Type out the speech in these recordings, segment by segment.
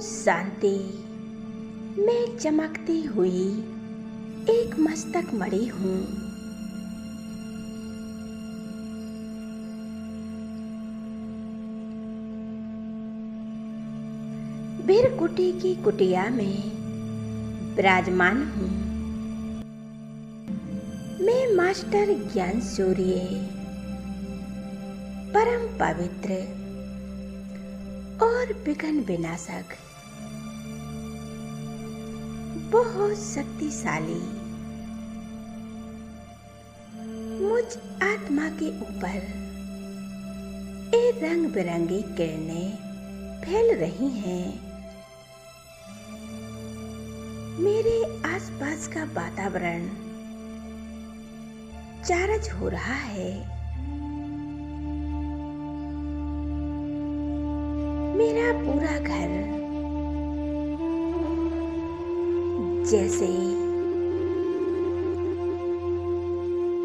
शांति। मैं चमकती हुई एक मस्तक मणि हूँ। बिरकुटी की कुटिया में विराजमान हूँ। मैं मास्टर ज्ञान सूर्य, परम पवित्र और विघ्न विनाशक, बहुत शक्तिशाली, मुझ आत्मा के ऊपर ये रंग बिरंगी किरणें फैल रही हैं। मेरे आसपास का वातावरण चार्ज हो रहा है। मेरा पूरा घर जैसे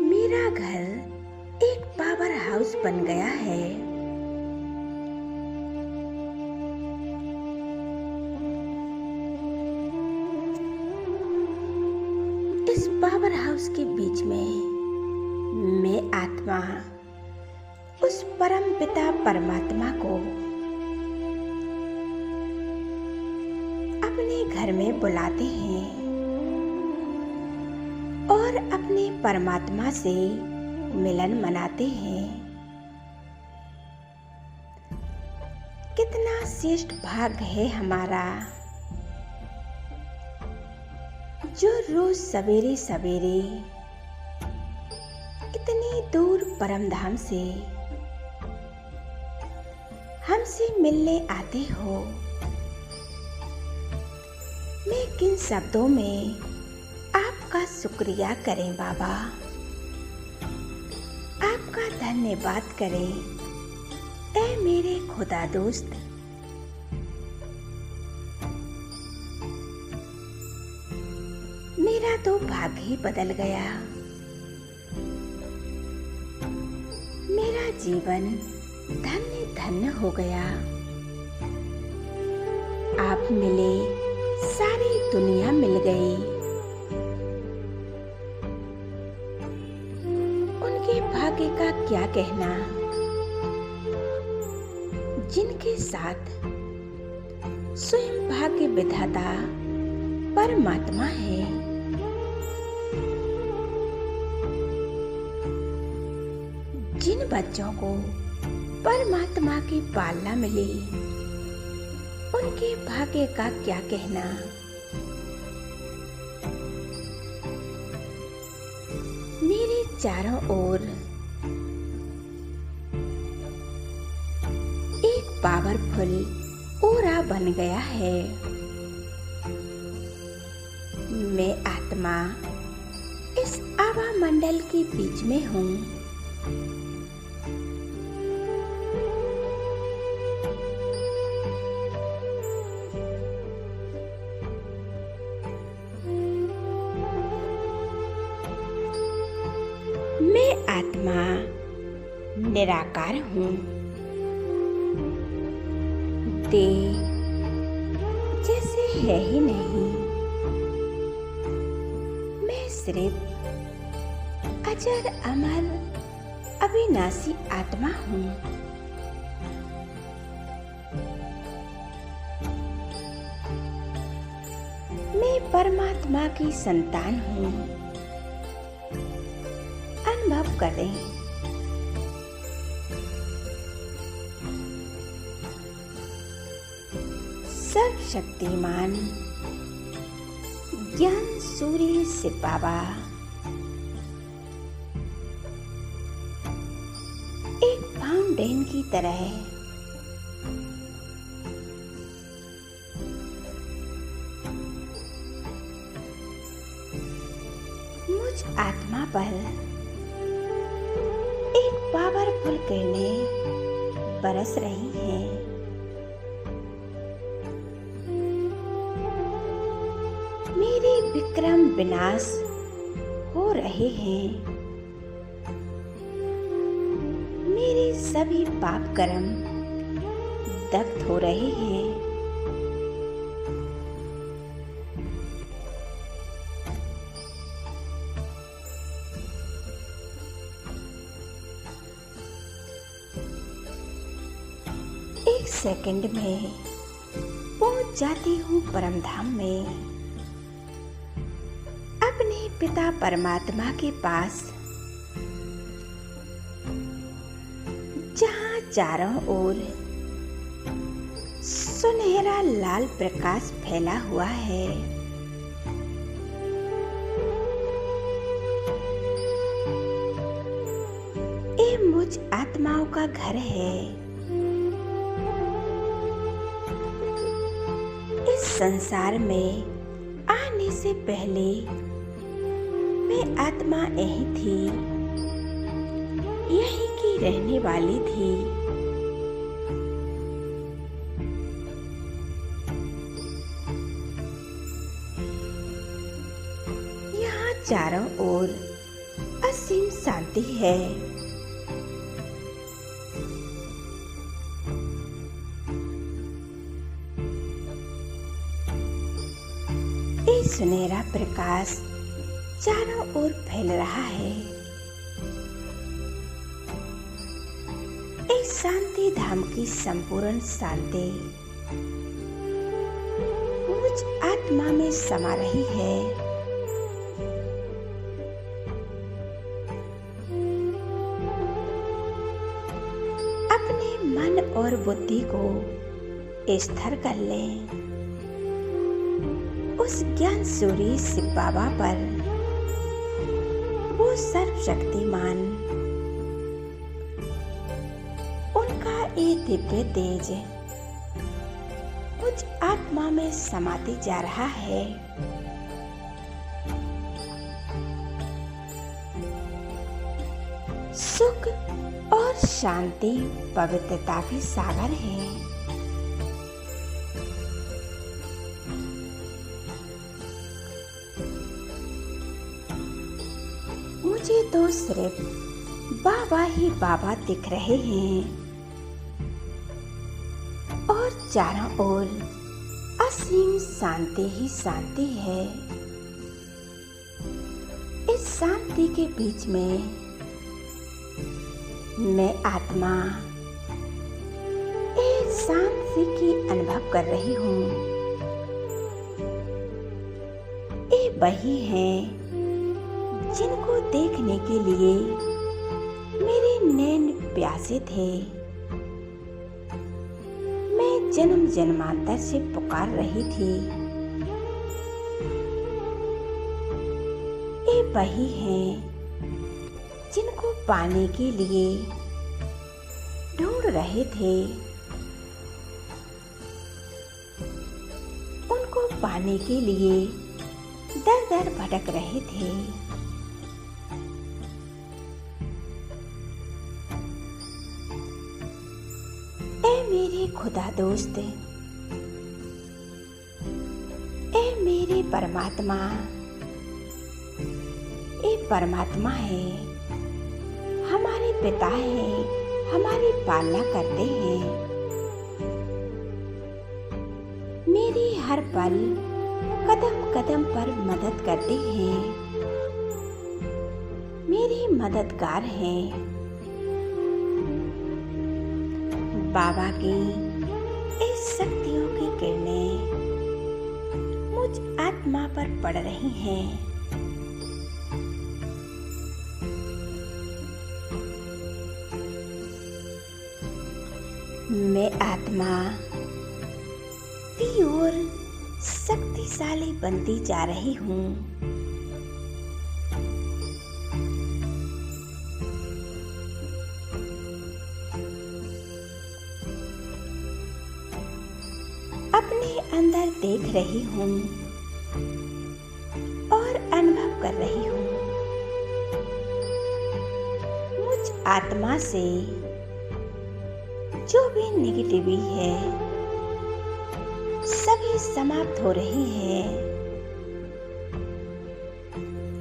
मेरा घर एक पावर हाउस बन गया है। इस पावर हाउस के बीच में मैं आत्मा उस परम पिता परमात्मा को अपने घर में बुलाते हैं और अपने परमात्मा से मिलन मनाते हैं। कितना श्रेष्ठ भाग्य है हमारा, जो रोज सवेरे सवेरे इतनी दूर परम धाम से हमसे मिलने आते हो। मैं किन शब्दों में आपका शुक्रिया करें बाबा, आपका धन्यवाद करें ऐ मेरे खुदा दोस्त। मेरा तो भाग्य ही बदल गया। मेरा जीवन धन्य धन्य हो गया। आप मिले, सारी दुनिया मिल गई। उनके भाग्य का क्या कहना, जिनके साथ स्वयं भाग्य विधाता परमात्मा है। जिन बच्चों को परमात्मा की पालना मिली, उनके भाग्य का क्या कहना। मेरे चारों ओर एक पावरफुल ऑरा बन गया है। मैं आत्मा इस आभा मंडल के बीच में हूँ। मैं आत्मा निराकार हूँ। देह जैसे है ही नहीं। मैं सिर्फ अजर अमर अविनाशी आत्मा हूँ। मैं परमात्मा की संतान हूँ। अनुभव करें। सर्वशक्तिमान ज्ञान सूर्य से बाबा एक फाउंटेन की तरह मुझ आत्मा पर एक पावरफुल किरणें बरस रही हैं। मेरे विक्रम विनाश हो रहे हैं। मेरे सभी पाप कर्म दग्ध हो रहे हैं। सेकंड में पहुंच जाती हूँ परम धाम में, अपने पिता परमात्मा के पास, जहाँ चारों ओर सुनहरा लाल प्रकाश फैला हुआ है। ये मुझ आत्माओं का घर है। इस संसार में आने से पहले मैं आत्मा यही थी, यहीं की रहने वाली थी। यहाँ चारों ओर असीम शांति है। ये सुनहरा प्रकाश चारों ओर फैल रहा है। इस शांति धाम की संपूर्ण शांति मुझ आत्मा में समा रही है। अपने मन और बुद्धि को स्थिर कर लें। उस ज्ञान सूर्य शिव बाबा पर, वो सर्वशक्तिमान, उनका ये दिव्य तेज मुझ आत्मा में समाते जा रहा है। सुख और शांति पवित्रता के सागर है। मुझे तो सिर्फ बाबा ही बाबा दिख रहे हैं और चारों ओर असीम शांति ही शांति है। इस शांति के बीच में मैं आत्मा एक शांति की अनुभव कर रही हूँ। ये वही हैं जिनको देखने के लिए मेरे नैन प्यासे थे। मैं जन्म जन्मांतर से पुकार रही थी। ये वही हैं जिनको पाने के लिए ढूंढ रहे थे। उनको पाने के लिए दर दर भटक रहे थे। ए मेरे खुदा दोस्त, ए मेरे परमात्मा, ये परमात्मा है, हमारे पिता हैं, हमारी पालना करते हैं। मेरी हर पल कदम कदम पर मदद करते हैं। मेरे मददगार हैं। बाबा की इस शक्तियों की किरणें मुझ आत्मा पर पड़ रही हैं। मैं आत्मा की ओर शक्तिशाली बनती जा रही हूँ। अपने अंदर देख रही हूँ और अनुभव कर रही हूँ। मुझ आत्मा से जो भी नेगेटिविटी है सभी समाप्त हो रही है।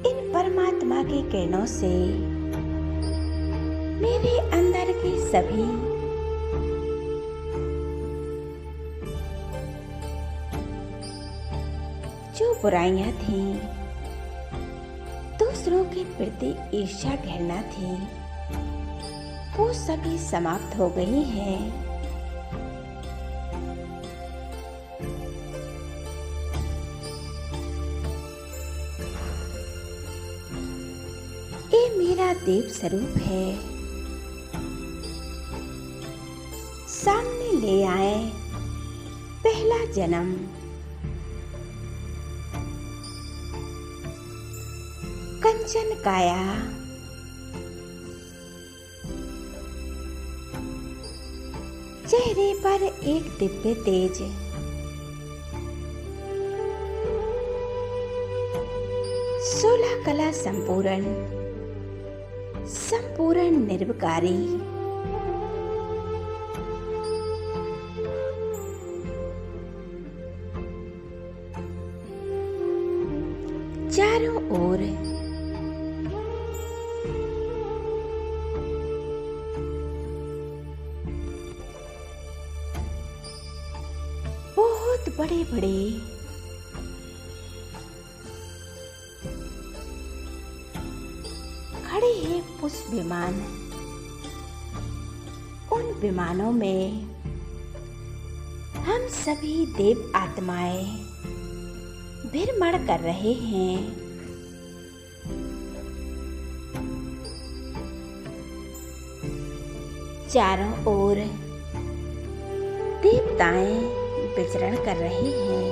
इन परमात्मा के किरणों से मेरे अंदर के सभी जो बुराइयां थी, दूसरों के प्रति ईर्ष्या घृणा थी, वो सभी समाप्त हो गई हैं। मेरा देव स्वरूप है। सामने ले आए पहला जन्म। कंचन काया, चेहरे पर एक दिव्य तेज, सोलह कला संपूर्ण, संपूर्ण निर्विकारी। चारों ओर बहुत बड़े बड़े खड़े हैं पुष्प विमान। उन विमानों में हम सभी देव आत्माएं भ्रमण कर रहे हैं। चारों ओर देवताएं विचरण कर रहे हैं।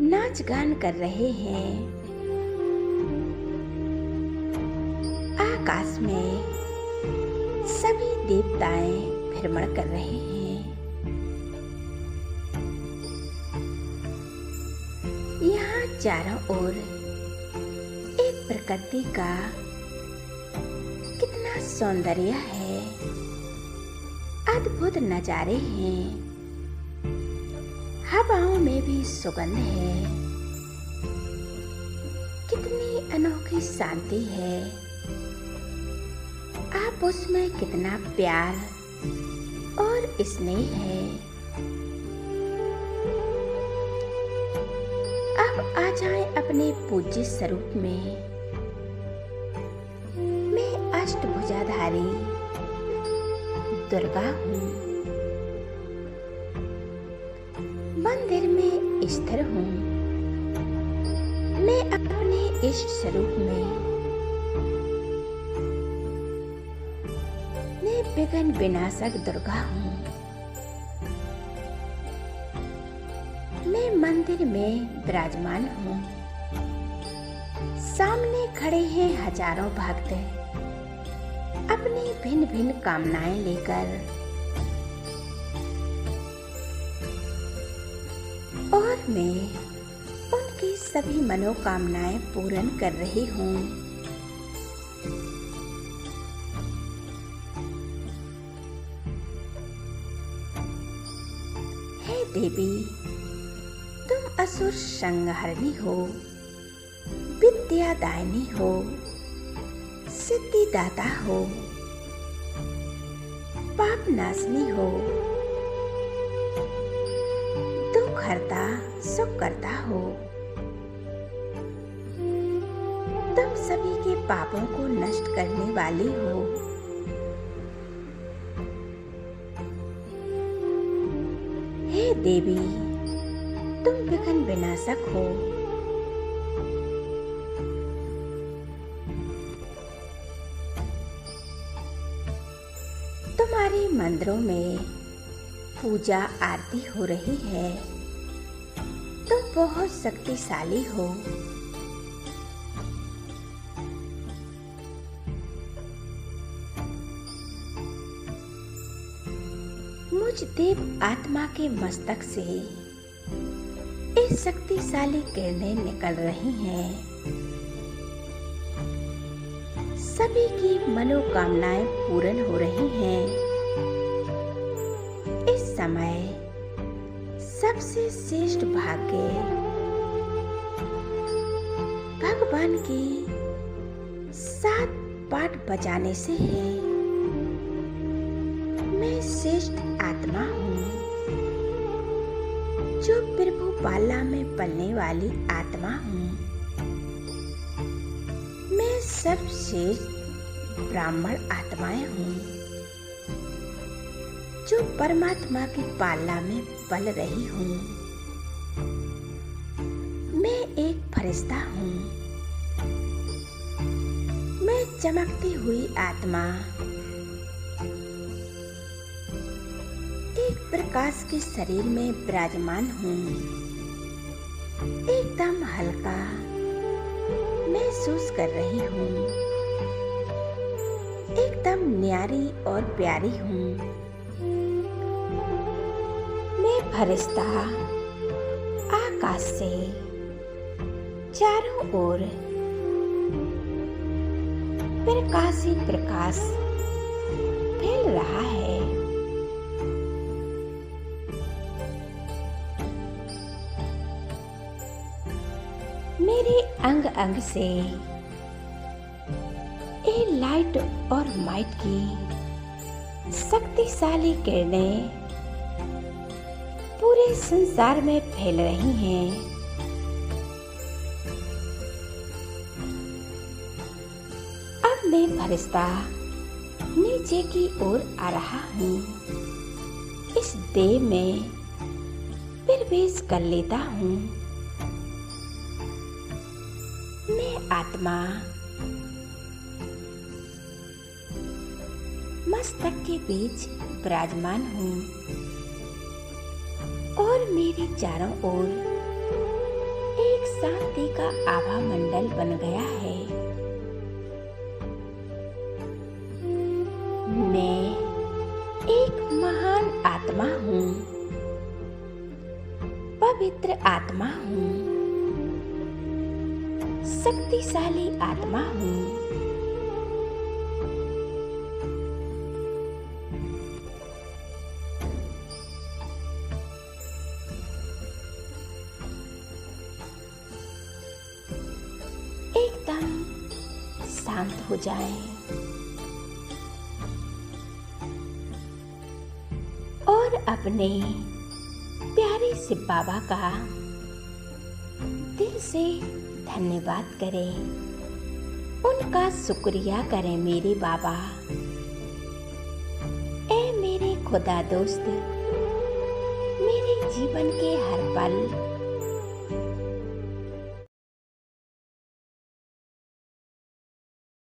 नाच गान कर रहे हैं। आकाश में सभी देवताएं भ्रमण कर रहे हैं। यहाँ चारों ओर एक प्रकृति का कितना सौंदर्य है, अद्भुत नजारे हैं। हवाओं में भी सुगंध है, कितनी अनोखी शांति है। आप उसमें कितना प्यार और स्नेह है। अब आ जाएं अपने पूज्य स्वरूप में। मैं अष्टभुजाधारी दुर्गा हूँ। मंदिर में स्थिर हूँ। मैं अपने इष्ट स्वरूप में विघ्न विनाशक दुर्गा हूँ। मैं मंदिर में विराजमान हूँ। सामने खड़े हैं हजारों भक्त अपनी भिन्न भिन्न कामनाएं लेकर, और मैं उनकी सभी मनोकामनाएं पूर्ण कर रही हूँ। हे देवी, तुम असुर संहारिणी हो, विद्यादायिनी हो, सिद्धिदाता हो, पाप नाशनी हो, दुख हरता सुख करता हो। तुम सभी के पापों को नष्ट करने वाली हो। हे देवी, तुम विघ्न विनाशक हो। तुम्हारे मंदिरों में पूजा आरती हो रही है। तुम बहुत शक्तिशाली हो। मुझ देव आत्मा के मस्तक से इस शक्तिशाली किरणें निकल रही हैं। सभी की मनोकामनाएं पूर्ण हो रही हैं। इस समय सबसे श्रेष्ठ भाग्य भगवान की 7 पाठ बजाने से है। मैं श्रेष्ठ आत्मा हूँ, जो प्रभु पाला में पलने वाली आत्मा हूँ। मैं सबसे ब्राह्मण आत्माएं हूँ, जो परमात्मा की पालना में पल रही हूँ। मैं एक फरिश्ता हूँ। मैं चमकती हुई आत्मा, एक प्रकाश के शरीर में विराजमान हूँ। एकदम हल्का महसूस कर रही हूँ। एकदम न्यारी और प्यारी हूँ। मैं फरिश्ता आकाश से चारों ओर प्रकाश ही प्रकाश फैल रहा है। मेरे अंग अंग से ये लाइट और माइट की शक्तिशाली किरणें पूरे संसार में फैल रही हैं। अब मैं फरिश्ता नीचे की ओर आ रहा हूँ। इस देह में प्रवेश कर लेता हूँ। मैं आत्मा मस्तक के बीच विराजमान हूँ और मेरे चारों ओर एक शांति का आभा मंडल बन गया है। मैं एक महान आत्मा हूँ, पवित्र आत्मा हूँ, शक्तिशाली आत्मा हूँ। एकदम शांत हो जाएं और अपने प्यारे से बाबा का दिल से धन्यवाद करें। उनका शुक्रिया करें। मेरे बाबा, ए मेरे खुदा दोस्त, मेरे जीवन के हर पल